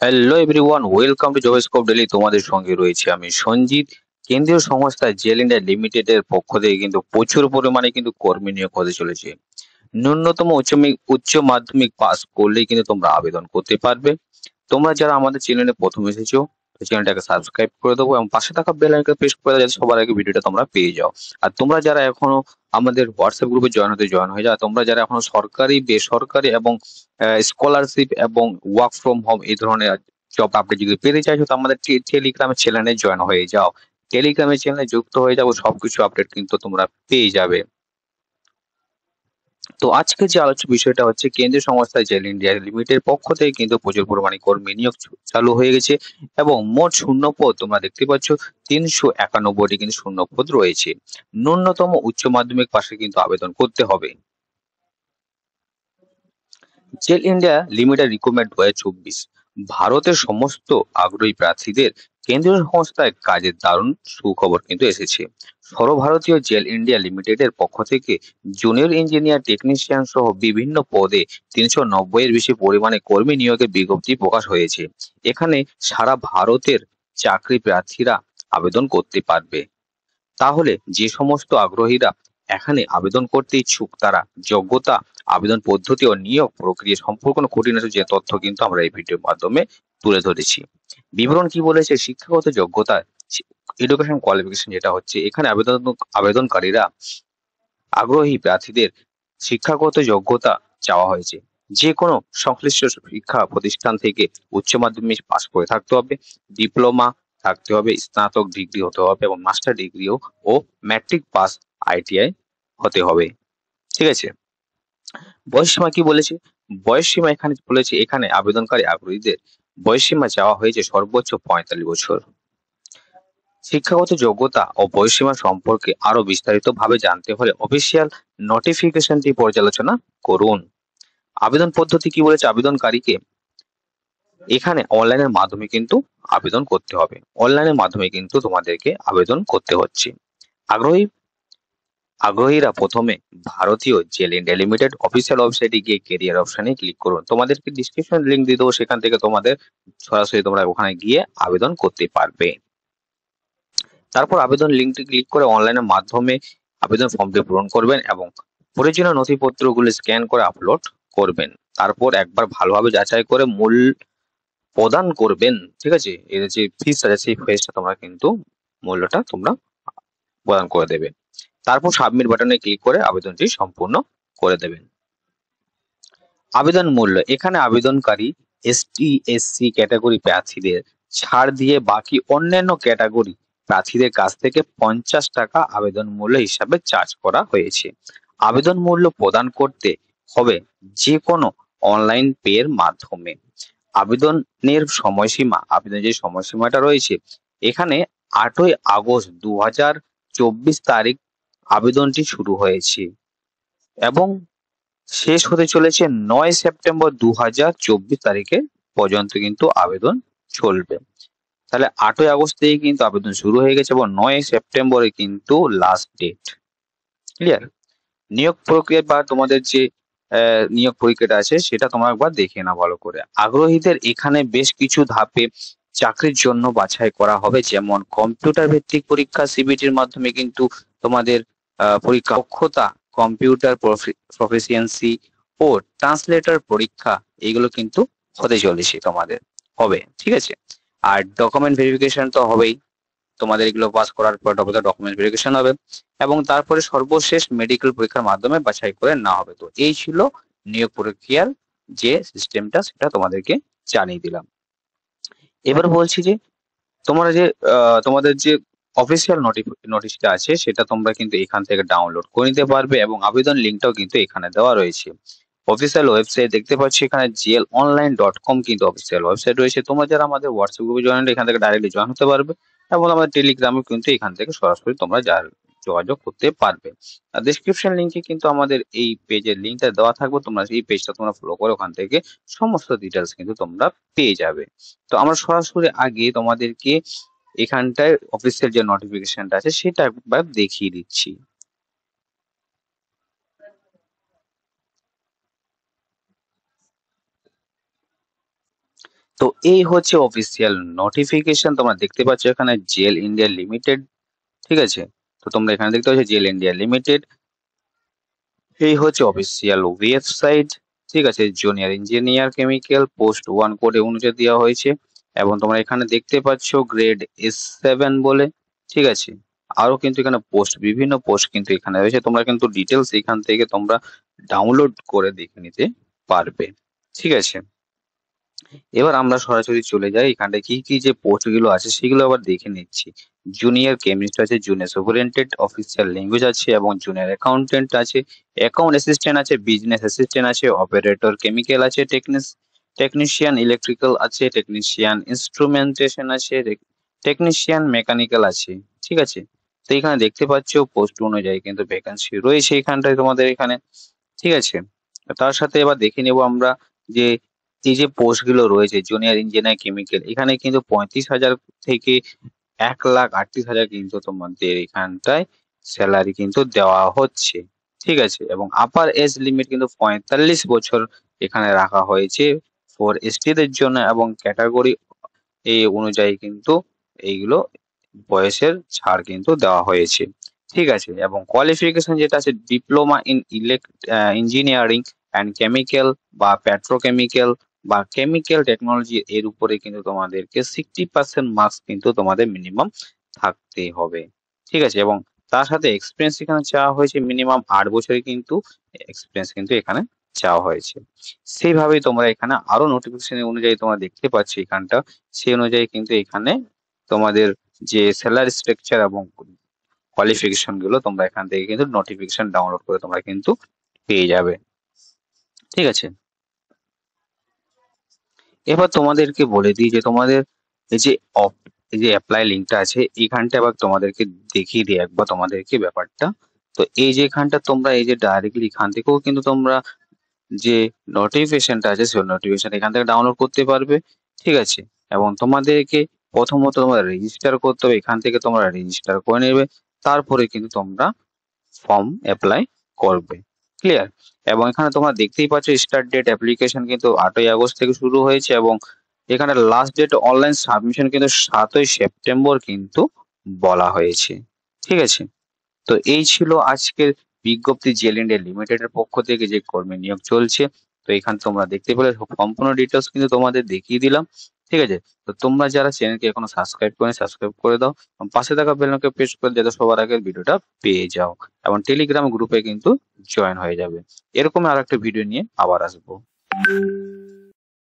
Hello everyone, welcome to JobScope daily. তোমাদের সঙ্গে রয়েছে আমি সঞ্জিত। কেন্দ্রীয় সংস্থা জেল ইন্ডিয়া লিমিটেড এর পক্ষ থেকে কিন্তু প্রচুর পরিমাণে কিন্তু কর্মী নিয়োগ হতে চলেছে। ন্যূনতম উচ্চ মাধ্যমিক পাস করলেই কিন্তু তোমরা আবেদন করতে পারবে। তোমরা যারা আমাদের চ্যানেলে প্রথম এসেছো, চ্যানেলটাকে সাবস্ক্রাইব করে দেবো এবং পাশে থাকা বেল আইকন প্রেস করে দাও যাতে সবার আগে ভিডিওটা তোমরা পেয়ে যাও। আর তোমরা যারা এখনো আমাদের হোয়াটসঅ্যাপ গ্রুপে জয়েন হয়ে যাও, তোমরা যারা এখনো সরকারি, বেসরকারি এবং স্কলারশিপ এবং ওয়ার্ক ফ্রম হোম এই ধরনের জব আপডেট যদি পেতে চাইছো, তো আমাদের টেলিগ্রামের চ্যানেলে জয়েন হয়ে যাও। টেলিগ্রামের চ্যানেলে যুক্ত হয়ে যাবো, সবকিছু আপডেট কিন্তু তোমরা পেয়ে যাবে। তো আজকে যে আলোচ্য বিষয়টা হচ্ছে, কেন্দ্রীয় সংস্থা জেল ইন্ডিয়া লিমিটেড পক্ষ থেকে কিন্তু প্রচুর পরিমাণে কর্মী নিয়োগ চালু হয়ে গেছে এবং মোট শূন্যপদ তোমরা দেখতে পাচ্ছ 391টি কিন্তু শূন্যপদ রয়েছে। ন্যূনতম উচ্চ মাধ্যমিক পাশে কিন্তু আবেদন করতে হবে। জেল ইন্ডিয়া লিমিটেড রিক্রুটমেন্ট 2024 ভারতের সমস্ত আগ্রহী প্রার্থীদের কেন্দ্রীয় সংস্থায় কাজের দারুণ সুখবর কিন্তু এসেছে। সর্বভারতীয় জেল ইন্ডিয়া লিমিটেডের পক্ষ থেকে জুনিয়র ইঞ্জিনিয়ার, টেকনিশিয়ান সহ বিভিন্ন পদে 390 এর বেশি পরিমাণে কর্মী নিয়োগের বিজ্ঞপ্তি প্রকাশ হয়েছে। এখানে সারা ভারতের চাকরি প্রার্থীরা আবেদন করতে পারবে। তাহলে যে সমস্ত আগ্রহীরা এখানে আবেদন করতে ইচ্ছুক, তারা যোগ্যতা, আবেদন পদ্ধতি ও নিয়োগ প্রক্রিয়া সম্পূর্ণ খুঁটিনাটি যে তথ্য কিন্তু আমরা এই ভিডিওর মাধ্যমে তুলে ধরেছি। বিবরণ কি বলেছে? শিক্ষাগত যোগ্যতা, এডুকেশন কোয়ালিফিকেশন যেটা হচ্ছে, এখানে আবেদনকারীরা আগ্রহী প্রার্থীদের শিক্ষাগত যোগ্যতা চাওয়া হয়েছে। যে কোনো সংশ্লিষ্ট শিক্ষা প্রতিষ্ঠান থেকে উচ্চ মাধ্যমিক পাস করে থাকতে হবে, ডিপ্লোমা থাকতে হবে, স্নাতক ডিগ্রি হতে হবে এবং মাস্টার ডিগ্রিও ও ম্যাট্রিক পাস আইটিআই হতে হবে। ঠিক আছে। বয়সসীমা কি বলেছে? বয়সসীমা এখানে বলেছে, এখানে আবেদনকারী আগ্রহীদের বয়সসীমা চাওয়া হয়েছে সর্বোচ্চ 45 বছর। শিক্ষাগত যোগ্যতা ও বয়সসীমা সম্পর্কে আরো বিস্তারিতভাবে জানতে হলে অফিসিয়াল নোটিফিকেশনটি পর্যালোচনা করুন। আবেদন পদ্ধতি কি বলেছে? আবেদনকারীকে এখানে অনলাইনের মাধ্যমে কিন্তু আবেদন করতে হবে। অনলাইনের মাধ্যমে কিন্তু তোমাদেরকে আবেদন করতে হচ্ছে। আগ্রহী আগ্রহীরা প্রথমে ভারতীয় জেল ইন্ডিয়া লিমিটেড অফিসিয়াল ওয়েবসাইটে গিয়ে কেরিয়ার অপশনে ক্লিক করুন। তোমাদেরকে ডিসক্রিপশন লিংক দিয়ে দেবো, সেখান থেকে তোমাদের সরাসরি তোমরা ওখানে গিয়ে আবেদন করতে পারবে। তারপর আবেদন লিঙ্কটি ক্লিক করে অনলাইনের মাধ্যমে আবেদন ফর্মটি পূরণ করবেন এবং প্রয়োজনীয় নথিপত্রগুলি স্ক্যান করে আপলোড করবেন। তারপর একবার ভালোভাবে যাচাই করে মূল প্রদান করবেন। ঠিক আছে, এর যে ফিস আছে সেই ফিসটা তোমরা কিন্তু মূল্যটা তোমরা প্রদান করে দেবে। তারপর সাবমিট বাটনে ক্লিক করে আবেদনটি সম্পূর্ণ করে দেবেন। আবেদন মূল্য, এখানে আবেদনকারী এসটি এসসি ক্যাটাগরি প্রার্থীদের ছাড় দিয়ে বাকি অন্যান্য ক্যাটাগরি প্রার্থীদের কাছ থেকে 50 টাকা আবেদন মূল্য হিসাবে চার্জ করা হয়েছে। আবেদন মূল্য প্রদান করতে হবে যে কোনো অনলাইন পে এর মাধ্যমে। আবেদনের সময়সীমা, আবেদনের যে সময়সীমাটা রয়েছে এখানে 8ই আগস্ট 2024 তারিখ আবেদনটি শুরু হয়েছে এবং শেষ হতে চলেছে 9 সেপ্টেম্বর 2024 তারিখে পর্যন্ত কিন্তু আবেদন চলবে। তাহলে 8ই আগস্ট থেকে কিন্তু আবেদন শুরু হয়ে গেছে এবং 9 সেপ্টেম্বরে কিন্তু লাস্ট ডেট। ক্লিয়ার? নিয়োগ প্রক্রিয়া বা তোমাদের যে নিয়োগ পরীক্ষাটা আছে সেটা তোমরা একবার দেখে নাও ভালো করে। আগ্রহীদের এখানে বেশ কিছু ধাপে চাকরির জন্য বাছাই করা হবে, যেমন কম্পিউটার ভিত্তিক পরীক্ষা, সিবিটির মাধ্যমে কিন্তু তোমাদের পরীক্ষা, দক্ষতা, কম্পিউটার প্রফিসিয়েন্সি ও ট্রান্সলেটর পরীক্ষা, এগুলো কিন্তু হতে চলেছে তোমাদের হবে। ঠিক আছে। আর ডকুমেন্ট ভেরিফিকেশন তো হবেই, তোমাদের এগুলো পাস করার পর ডকুমেন্ট ভেরিফিকেশন হবে এবং তারপরে সর্বশেষ মেডিকেল পরীক্ষার মাধ্যমে বাছাই করে নেওয়া হবে। তো এই ছিল নিয়োগ প্রক্রিয়ার যে সিস্টেমটা, সেটা তোমাদেরকে জানিয়ে দিলাম। এবার বলছি যে তোমরা যে তোমাদের যে অফিসিয়াল নোটিশটা আছে সেটা তোমরা কিন্তু এখান থেকে ডাউনলোড করে নিতে পারবে এবং আবেদন লিঙ্কটাও কিন্তু এখানে দেওয়া রয়েছে। অফিসিয়াল ওয়েবসাইট দেখতে পাচ্ছি এখানে gelonline.com কিন্তু অফিসিয়াল ওয়েবসাইট রয়েছে। তোমরা যারা আমাদের হোয়াটসঅ্যাপ গ্রুপে জয়েন, এখান থেকে ডাইরেক্টলি জয়েন হতে পারবে এবং আমাদের টেলিগ্রামে কিন্তু এখান থেকে সরাসরি তোমরা যোগাযোগ করতে পারবে। আর ডেসক্রিপশন লিংকে কিন্তু আমাদের এই পেজের লিঙ্কটা দেওয়া থাকবে, তোমরা এই পেজটা তোমরা ফলো করে ওখান থেকে সমস্ত ডিটেলস কিন্তু তোমরা পেয়ে যাবে। তো আমরা সরাসরি আগে তোমাদেরকে এখানটায় অফিসিয়াল যে নোটিফিকেশনটা আছে সেটা একবার দেখিয়ে দিচ্ছি। তো তো এই হচ্ছে অফিসিয়াল নোটিফিকেশন, তোমরা দেখতে পাচ্ছ এখানে জেল ইন্ডিয়া লিমিটেড, ঠিক আছে। তো তোমরা এখানে দেখতে পাচ্ছ জেল ইন্ডিয়া লিমিটেড, এই হচ্ছে অফিসিয়াল ওয়েবসাইট, ঠিক আছে। জুনিয়র ইঞ্জিনিয়ার কেমিক্যাল পোস্ট 1 কোডে অনুযায়ী দেওয়া হয়েছে, এবং তোমরা এখানে দেখতে পাচ্ছ গ্রেড S7 বলে, ঠিক আছে। আরো কিন্তু এখানে পোস্ট, বিভিন্ন পোস্ট কিন্তু এখানে রয়েছে, তোমরা কিন্তু ডিটেলস এখান থেকে তোমরা ডাউনলোড করে দেখে নিতে পারবে, ঠিক আছে। এবার আমরা সরাসরি চলে যাই এখানটায় কি কি যে পোস্ট গুলো আছে সেগুলো আবার দেখে নিচ্ছি। জুনিয়র কেমিস্ট আছে, জুনিয়র সুপারিনটেন্ডেন্ট অফিসিয়াল ল্যাঙ্গুয়েজ আছে, এবং জুনিয়র অ্যাকাউন্টেন্ট আছে, অ্যাকাউন্ট অ্যাসিস্ট্যান্ট আছে, বিজনেস অ্যাসিস্ট্যান্ট আছে, অপারেটর কেমিক্যাল আছে, টেকনিশিয়ান ইলেকট্রিক্যাল আছে, টেকনিশিয়ান ইনস্ট্রুমেন্টেশন আছে, টেকনিশিয়ান মেকানিক্যাল আছে, ঠিক আছে। তো এখানে দেখতে পাচ্ছ পোস্ট অনুযায়ী কিন্তু ভ্যাকান্সি রয়েছে এখানটায় তোমাদের এখানে, ঠিক আছে। তার সাথে এবার দেখে নেব আমরা যে এই যে পোস্ট গুলো রয়েছে জুনিয়র ইঞ্জিনিয়ার কেমিক্যাল, এখানে কিন্তু 35,000 থেকে 1,38,000 কিন্তু তোমাদের এখানটায় স্যালারি কিন্তু দেওয়া হচ্ছে, ঠিক আছে। এবং আপার এজ লিমিট কিন্তু 45 বছর এখানে রাখা হয়েছে ফর এসটি দের জন্য, এবং ক্যাটাগরি এই অনুযায়ী কিন্তু এইগুলো বয়সের ছাড় কিন্তু দেওয়া হয়েছে, ঠিক আছে। এবং কোয়ালিফিকেশন যেটা আছে diploma in engineering and chemical বা পেট্রোকেমিক্যাল বা কেমিক্যাল টেকনোলজি, এর উপরে কিন্তু তোমাদেরকে 60% মার্কস কিন্তু তোমাদের মিনিমাম থাকতে হবে, ঠিক আছে। এবং তার সাথে এক্সপিরিয়েন্স এখানে চাওয়া হয়েছে মিনিমাম 8 বছরের কিন্তু এক্সপিরিয়েন্স কিন্তু এখানে চাওয়া হয়েছে। সেইভাবেই তোমরা এখানে আরো নোটিফিকেশন অনুযায়ী তোমরা দেখতে পাচ্ছ এখানটা, সেই অনুযায়ী কিন্তু এখানে তোমাদের যে স্যালারি স্ট্রাকচার এবং কোয়ালিফিকেশন গুলো তোমরা এখান থেকে কিন্তু নোটিফিকেশন ডাউনলোড করে তোমরা কিন্তু পেয়ে যাবে, ঠিক আছে। এবার তোমাদেরকে বলে দিই যে তোমাদের এই যে এই যে অ্যাপ্লাই লিঙ্কটা আছে এইখানটা আবার তোমাদেরকে দেখিয়ে দিই একবার তোমাদেরকে ব্যাপারটা। তো এই যে এখানটা তোমরা এই যে ডাইরেক্টলি এখান থেকেও কিন্তু তোমরা যে নোটিফিকেশনটা আছে সেই নোটিফিকেশন এখান থেকে ডাউনলোড করতে পারবে, ঠিক আছে। এবং তোমাদেরকে প্রথমত তোমরা রেজিস্টার করতে হবে, এখান থেকে তোমরা রেজিস্টার করে নেবে, তারপরে কিন্তু তোমরা ফর্ম অ্যাপ্লাই করবে, ক্লিয়ার। এবং এখানে তোমরা দেখতেই পাচ্ছ স্টার্ট ডেট অ্যাপ্লিকেশন কিন্তু 8ই আগস্ট থেকে শুরু হয়েছে, এবং এখানে লাস্ট ডেট অনলাইন সাবমিশন কিন্তু 7ই সেপ্টেম্বর কিন্তু বলা হয়েছে, ঠিক আছে। তো এই ছিল আজকের বিজ্ঞপ্তি জেল ইন্ডিয়া লিমিটেডের পক্ষ থেকে যে কর্মী নিয়োগ চলছে। তো এখানে তোমরা দেখতে পেলে সম্পূর্ণ ডিটেলস কিন্তু তোমাদের দেখিয়ে দিলাম, ঠিক আছে। তো তোমরা যারা চ্যানেলকে এখনো সাবস্ক্রাইব করে সাবস্ক্রাইব করে দাও, এবং পাশে থাকা বেল আইকনকে প্রেস করে যাতে সবার আগে ভিডিওটা পেয়ে যাও, এবং টেলিগ্রাম গ্রুপে কিন্তু জয়েন হয়ে যাবে। এরকম আরেকটা ভিডিও নিয়ে আবার আসবো।